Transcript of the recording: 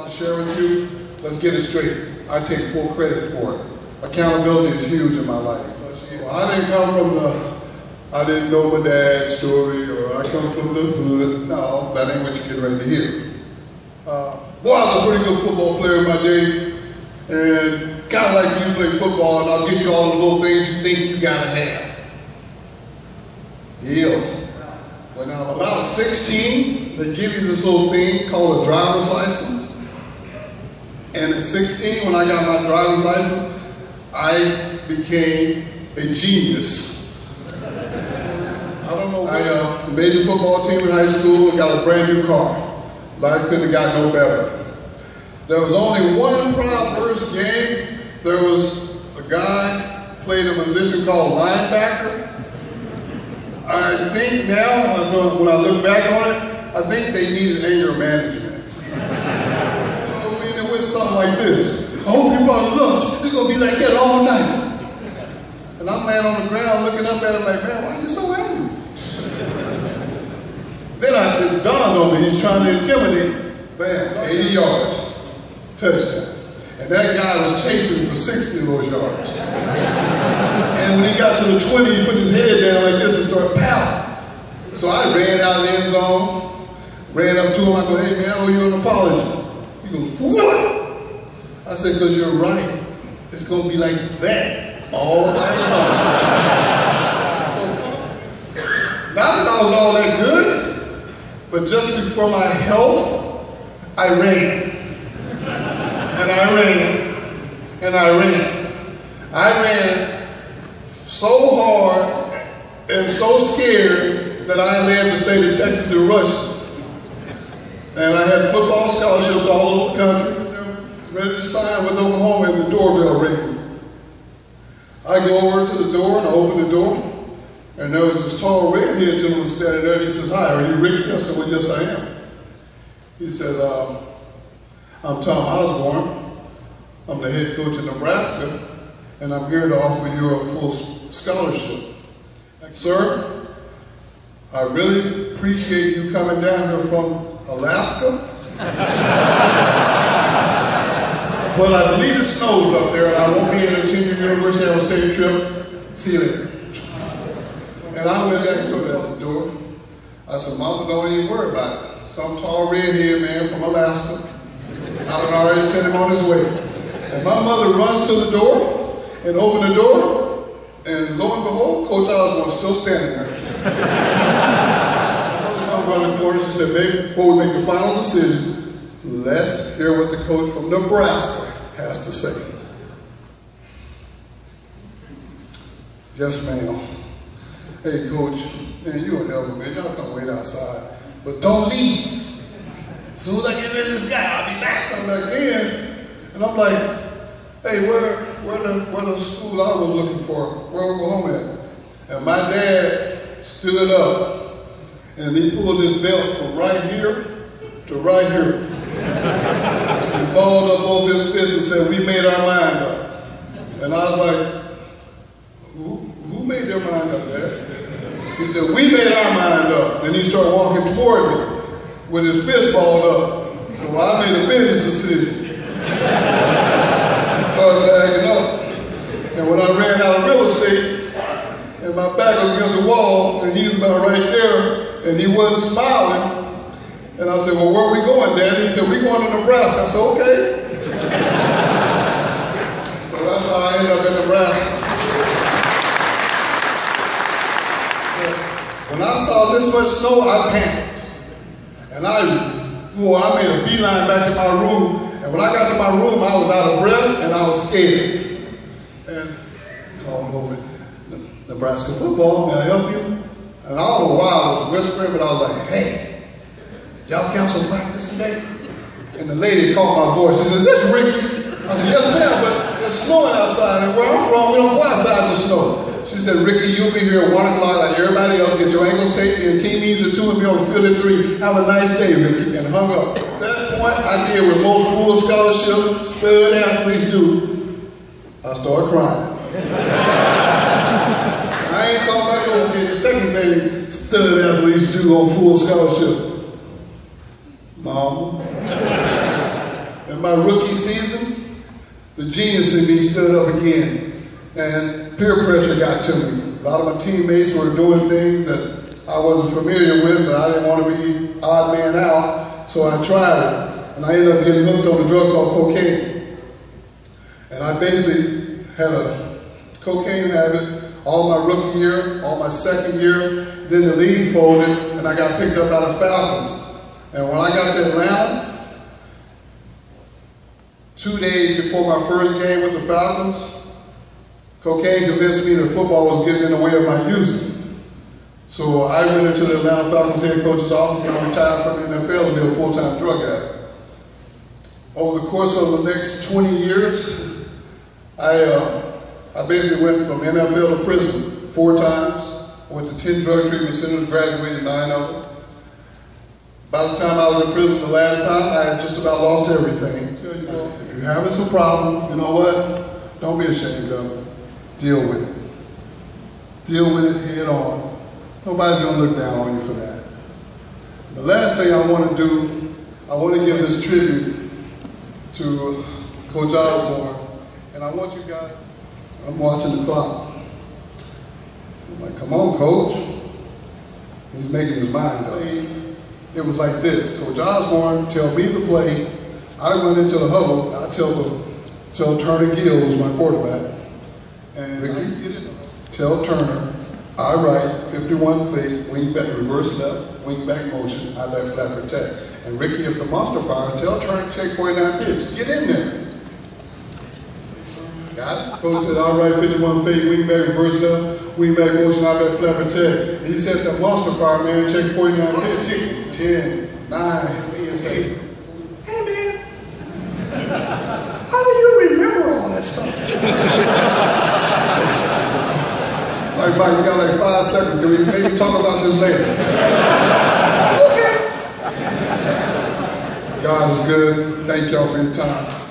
to share with you. Let's get it straight. I take full credit for it. Accountability is huge in my life. I didn't come from I didn't know my dad's story, or I come from the hood. No, that ain't what you're getting ready to hear. Boy, I was a pretty good football player in my day, and it's kind of like when you play football, and I'll get you all the little things you think you gotta have. Deal. When I'm about 16, they give you this little thing called a driver's license. And at 16, when I got my driver's license, I became a genius. I don't know. I made the football team in high school and got a brand new car. Life couldn't have got no better. There was only one problem first game. There was a guy played a position called linebacker. I think now, when I look back on it, I think they needed anger management. I mean, it went something like this. I hope you brought lunch. It's going to be like that all night. And I'm laying on the ground looking up at him like, man, why are you so angry? Then it dawned on me, he's trying to intimidate. Bam, 80 yards, touchdown. And that guy was chasing for 60 of those yards. And when he got to the 20, he put his head down like this and started pouting. So I ran out of the end zone, ran up to him, I go, hey man, I owe you an apology. He goes, for what? I said, because you're right. It's going to be like that all night long. So, not that I was all that good, but just for my health, I ran. And I ran. And I ran. I ran so hard and so scared that I led the state of Texas in rushing. And I had football scholarships all over the country. Ready to sign with Oklahoma, and the doorbell rings. I go over to the door and I open the door, and there was this tall red-haired gentleman standing there, and he says, hi, are you Ricky? I said, well, yes, I am. He said, I'm Tom Osborne. I'm the head coach in Nebraska, and I'm here to offer you a full scholarship. Sir, I really appreciate you coming down here from Alaska. But I believe it snows up there, and I won't be able to attend your university. Have a safe trip. See you later. And I went next to her at the door. I said, Mama, don't even worry about it. Some tall red-haired man from Alaska. I had already sent him on his way. And my mother runs to the door and opens the door, and lo and behold, Coach Osborne still standing there. My mother comes around the corner, she said, baby, before we make the final decision, let's hear what the coach from Nebraska has to say. Yes, ma'am. Hey, coach, man, you a hell of a man. Y'all come wait outside. But don't leave. As soon as I get rid of this guy, I'll be back. I'm back in. And I'm like, hey, where the school I was looking for? Where Oklahoma at? And my dad stood up, and he pulled his belt from right here to right here. He balled up both his fists and said, we made our mind up. And I was like, who made their mind up, Dad? He said, we made our mind up. And he started walking toward me with his fist balled up. So I made a business decision. Started bagging up. And when I ran out of real estate, and my back was against the wall, and he was about right there, and he wasn't smiling, and I said, well, where are we going, Dad? He said, we're going to Nebraska. I said, okay. So that's how I ended up in Nebraska. When I saw this much snow, I panicked. And I made a beeline back to my room. And when I got to my room, I was out of breath and I was scared. And called over Nebraska football, may I help you? And I don't know why I was whispering, but I was like, hey, y'all cancel practice today? And the lady caught my voice. She says, is this Ricky? I said, yes, ma'am, but it's snowing outside. And where I'm from, we don't go outside in the snow. She said, Ricky, you'll be here at 1 o'clock like everybody else. Get your ankles taped, your team meetings at 2 and be on the field at 3. Have a nice day, Ricky. And hung up. At that point, I did what most full scholarship stud athletes do. I started crying. I ain't talking about the second thing stud athletes do on full scholarship. Mom, my rookie season, the genius in me stood up again, and peer pressure got to me. A lot of my teammates were doing things that I wasn't familiar with, but I didn't want to be odd man out, so I tried it. And I ended up getting hooked on a drug called cocaine. And I basically had a cocaine habit all my rookie year, all my second year. Then the league folded, and I got picked up by the Falcons. And when I got to Atlanta, 2 days before my first game with the Falcons, cocaine convinced me that football was getting in the way of my using. So I went into the Atlanta Falcons head coach's office and I retired from the NFL to be a full-time drug addict. Over the course of the next 20 years, I basically went from NFL to prison 4 times. I went to 10 drug treatment centers, graduated 9 of them. By the time I was in prison the last time, I had just about lost everything. If you're having some problems, you know what? Don't be ashamed of it. Deal with it. Deal with it head on. Nobody's going to look down on you for that. The last thing I want to do, I want to give this tribute to Coach Osborne. And I want you guys, I'm watching the clock. I'm like, come on, Coach. He's making his mind up. It was like this. Coach Osborne tell me the play. I run into the huddle. I tell Turner Gill, who's my quarterback, and Ricky, tell Turner, I write 51 fake, wing back, reverse left, wing back motion, I back flat protect. And Ricky, if the monster fire, tell Turner to check 49 pitch. Get in there. Got it? Coach said, all right, 51 fake, wing back, reverse left, wing back motion, I back flat protect. And he said, that monster fire, man, check 49 pitch. 10, 9, 8. Hey, man, how do you remember all that stuff? All right, Mike, we got like 5 seconds. Can we maybe talk about this later? Okay. God is good. Thank y'all for your time.